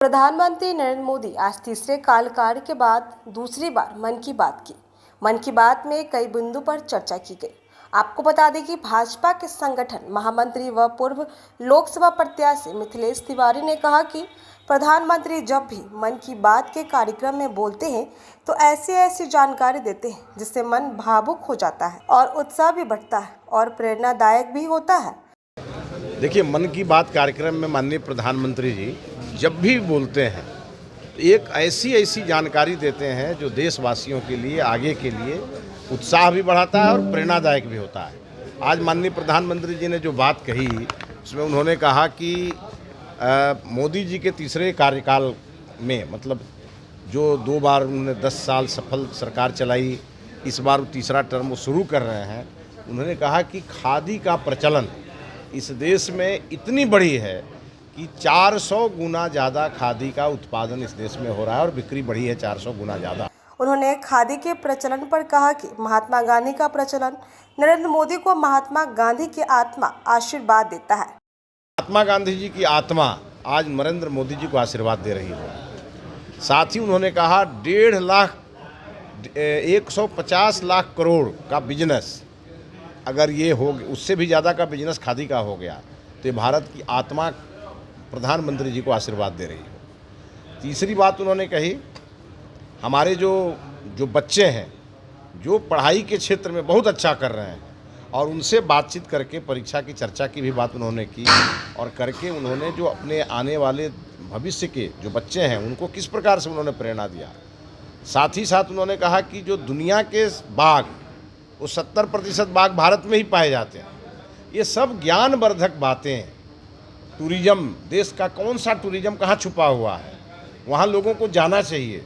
प्रधानमंत्री नरेंद्र मोदी आज तीसरे कार्यकाल के बाद दूसरी बार मन की बात की। मन की बात में कई बिंदु पर चर्चा की गई। आपको बता दें कि भाजपा के संगठन महामंत्री व पूर्व लोकसभा प्रत्याशी मिथिलेश तिवारी ने कहा कि प्रधानमंत्री जब भी मन की बात के कार्यक्रम में बोलते हैं तो ऐसी जानकारी देते हैं जिससे मन भावुक हो जाता है और उत्साह भी बढ़ता है और प्रेरणादायक भी होता है। देखिए, मन की बात कार्यक्रम में माननीय प्रधानमंत्री जी जब भी बोलते हैं तो एक ऐसी जानकारी देते हैं जो देशवासियों के लिए, आगे के लिए उत्साह भी बढ़ाता है और प्रेरणादायक भी होता है। आज माननीय प्रधानमंत्री जी ने जो बात कही उसमें उन्होंने कहा कि मोदी जी के तीसरे कार्यकाल में, मतलब जो 2 बार उन्होंने 10 साल सफल सरकार चलाई, इस बार तीसरा टर्म वो शुरू कर रहे हैं। उन्होंने कहा कि खादी का प्रचलन इस देश में इतनी बड़ी है कि 400 गुना ज़्यादा खादी का उत्पादन इस देश में हो रहा है और बिक्री बढ़ी है 400 गुना ज़्यादा। उन्होंने खादी के प्रचलन पर कहा कि महात्मा गांधी का प्रचलन नरेंद्र मोदी को महात्मा गांधी की आत्मा आशीर्वाद देता है। महात्मा गांधी जी की आत्मा आज नरेंद्र मोदी जी को आशीर्वाद दे रही है। साथ ही उन्होंने कहा 150 लाख करोड़ का बिजनेस अगर ये हो, उससे भी ज़्यादा का बिजनेस खादी का हो गया तो ये भारत की आत्मा प्रधानमंत्री जी को आशीर्वाद दे रही है। तीसरी बात उन्होंने कही, हमारे जो बच्चे हैं जो पढ़ाई के क्षेत्र में बहुत अच्छा कर रहे हैं और उनसे बातचीत करके परीक्षा की चर्चा की भी बात उन्होंने की और करके उन्होंने जो अपने आने वाले भविष्य के जो बच्चे हैं उनको किस प्रकार से उन्होंने प्रेरणा दिया। साथ ही साथ उन्होंने कहा कि जो दुनिया के बाघ, वो 70% बाघ भारत में ही पाए जाते हैं। ये सब ज्ञानवर्धक बातें। टूरिज्म, देश का कौन सा टूरिज्म कहाँ छुपा हुआ है, वहाँ लोगों को जाना चाहिए।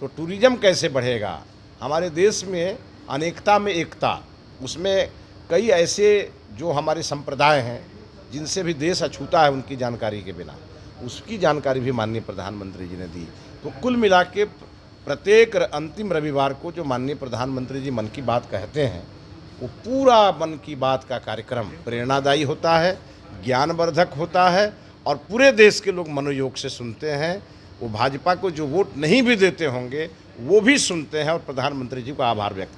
तो टूरिज्म कैसे बढ़ेगा, हमारे देश में अनेकता में एकता, उसमें कई ऐसे जो हमारे संप्रदाय हैं जिनसे भी देश अछूता है उनकी जानकारी के बिना, उसकी जानकारी भी माननीय प्रधानमंत्री जी ने दी। तो कुल मिला के प्रत्येक अंतिम रविवार को जो माननीय प्रधानमंत्री जी मन की बात कहते हैं वो पूरा मन की बात का कार्यक्रम प्रेरणादायी होता है, ज्ञानवर्धक होता है और पूरे देश के लोग मनोयोग से सुनते हैं। वो भाजपा को जो वोट नहीं भी देते होंगे वो भी सुनते हैं और प्रधानमंत्री जी को आभार व्यक्त